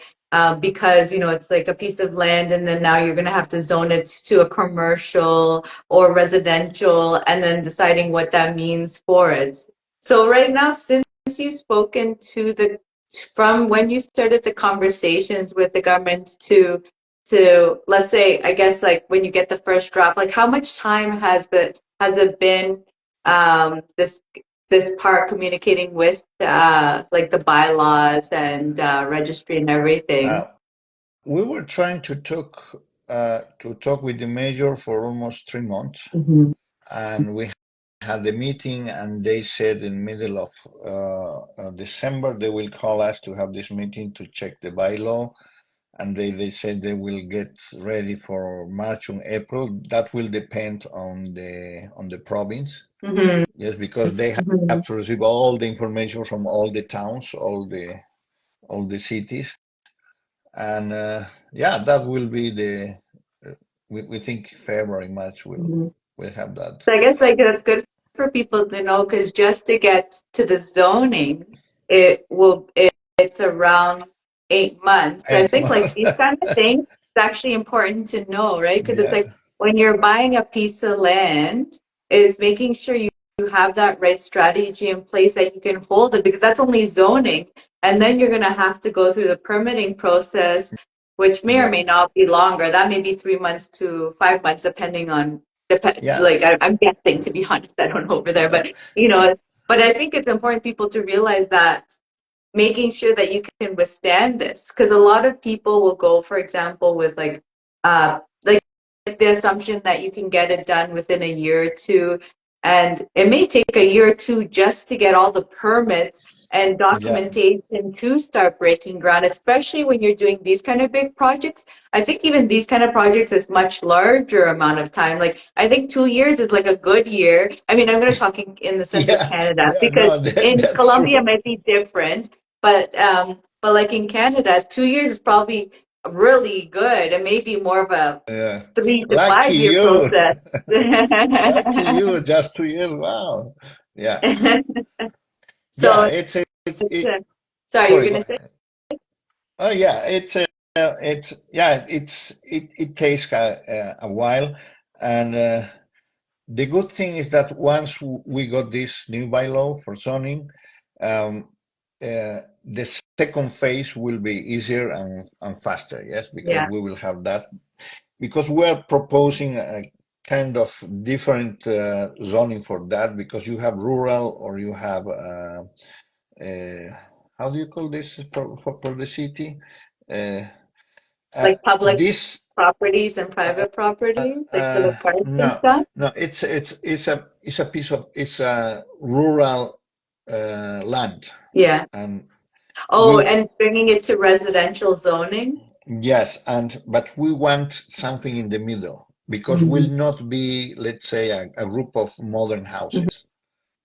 because you know it's like a piece of land and then now you're going to have to zone it to a commercial or residential and then deciding what that means for it. So right now, since you've spoken to the from when you started the conversations with the government to let's say, I guess, like when you get the first draft, like how much time has it been, this part communicating with like the bylaws and registry and everything? Uh, we were trying to talk with the mayor for almost 3 months, Mhm. and we had the meeting, and they said in middle of December they will call us to have this meeting to check the bylaw, and they said they will get ready for March or April. That will depend on the province. Mhm. Yes, because they have Mhm. to receive all the information from all the towns, all the cities, and yeah, that will be the. We think February, March Mhm. will have that. So I guess like that's good for people to know because just to get to the zoning, it's around 8 months. So I Eight think like months. these kind of things, it's actually important to know, right? Because it's Yeah, like when you're buying a piece of land, is making sure you have that right strategy in place that you can hold it because that's only zoning. And then you're gonna have to go through the permitting process, which may or yeah, may not be longer. That may be 3 months to 5 months, depending on yeah, like I'm guessing, to be honest, I don't know over there, yeah, but you know, but I think it's important people to realize that making sure that you can withstand this, because a lot of people will go, for example, with like the assumption that you can get it done within a year or two, and it may take a year or two just to get all the permits and yeah, documentation to start breaking ground, especially when you're doing these kind of big projects. I think even these kind of projects is much larger amount of time. Like I think 2 years is like a good year. I mean, I'm going to talk in the sense of yeah, Canada yeah. because No, in that's Colombia true. might be different, but like in Canada, 2 years is probably really good and maybe more of a Yeah, 3 to 5 year lucky you, process. lucky you. Just 2 years. Wow. Yeah, yeah. So, sorry, you're Sorry. Go gonna say? ahead. Oh yeah, it's yeah, it takes a while, and the good thing is that once we got this new bylaw for zoning, um, the second phase will be easier and faster. Yes, because Yeah, we will have that because we are proposing a kind of different zoning for that because you have rural or you have uh, how do you call this for the city? Uh, like public this properties and uh, private properties, like for the parks and no, stuff. no, it's a piece of it's a rural land, Yeah. and Oh, we and bringing it to residential zoning. yes, and but we want something in the middle because Mhm. will not be, let's say, a group of modern houses.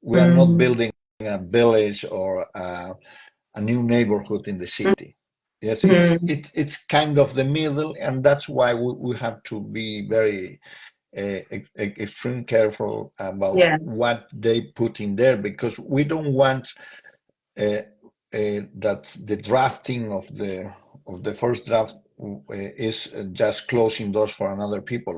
We are not Mhm. building a village or a new neighborhood in the city. Yes, Mhm. it's kind of the middle, and that's why we have to be very extreme careful about Yeah. what they put in there because we don't want that the drafting of the first draft is just closing doors for another people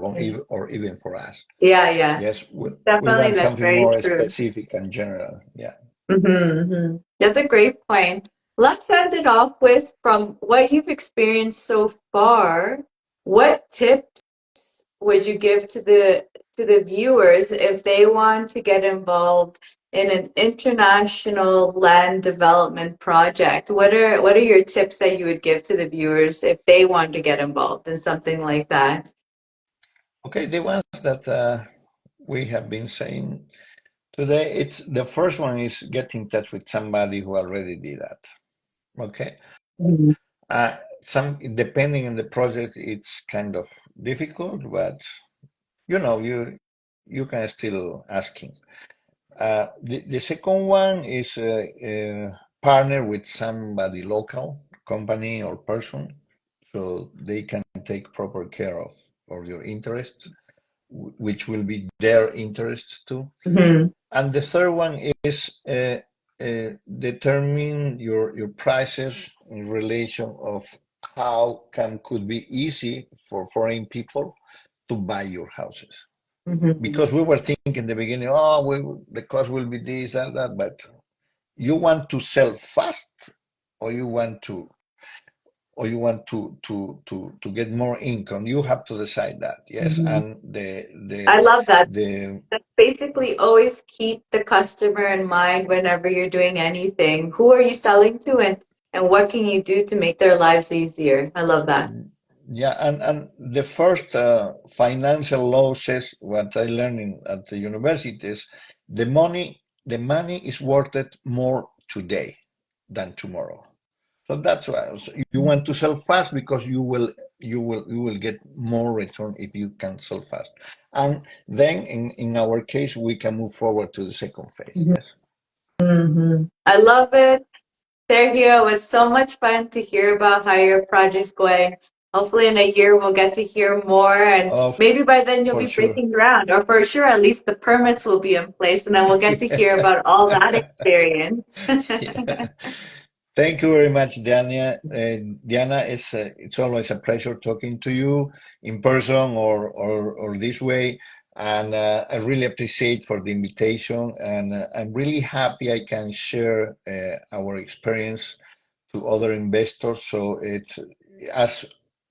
or even for us. Yeah, yeah. Yes, we Definitely, want that's something very more true. specific and general. Yeah. Mm-hmm. That's a great point. Let's end it off with from what you've experienced so far, what tips would you give to the viewers if they want to get involved in an international land development project? What are your tips that you would give to the viewers if they want to get involved in something like that? Okay, the ones that we have been saying today, it's the first one is get in touch with somebody who already did that. Okay. Mhm. Uh, some depending on the project, it's kind of difficult, but you can still asking. The second one is partner with somebody local, company or person, so they can take proper care of your interests, which will be their interests too. Mm-hmm. And the third one is determine your prices in relation of how can could be easy for foreign people to buy your houses. Mm-hmm. Because we were thinking in the beginning, the cost will be this, that, but you want to sell fast, or you want to get more income. You have to decide that, yes. Mm-hmm. And I love that. the That's basically always keep the customer in mind whenever you're doing anything. Who are you selling to, and what can you do to make their lives easier? I love that. yeah, and the first financial law says what I learned at the universities, the money is worth it more today than tomorrow. So that's why you want to sell fast because you will get more return if you can sell fast. And then in our case, we can move forward to the second phase. Yes. Mm-hmm. I love it. Sergio, it was so much fun to hear about how your project's going. Hopefully, in a year, we'll get to hear more, and Oh, maybe by then you'll for be sure. breaking ground, or for sure, at least the permits will be in place, and then we'll get to hear about all that experience. Yeah. Thank you very much, Diana. Diana, it's always a pleasure talking to you in person or this way, and I really appreciate for the invitation, and I'm really happy I can share our experience to other investors. So it's as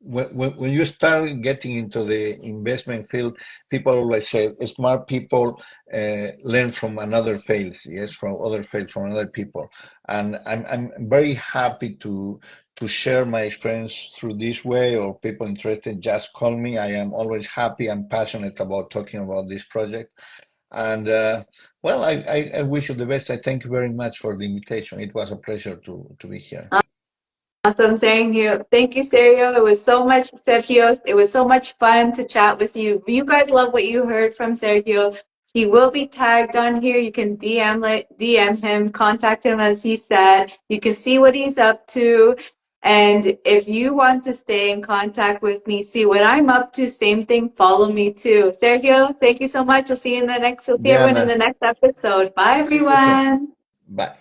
when you start getting into the investment field, people always say smart people learn from another fails, yes, from other fails, from other people. And I'm very happy to share my experience through this way, or people interested, just call me. I am always happy and passionate about talking about this project. And well, I wish you the best. I thank you very much for the invitation. It was a pleasure to be here. Awesome, Sergio. Thank you, Sergio. It was so much, Sergio. It was so much fun to chat with you. If you guys love what you heard from Sergio, he will be tagged on here. You can DM him, contact him as he said. You can see what he's up to. And if you want to stay in contact with me, see what I'm up to, same thing, follow me too. Sergio, thank you so much. We'll see everyone in Diana, the next episode. Bye, see you soon. everyone. Bye.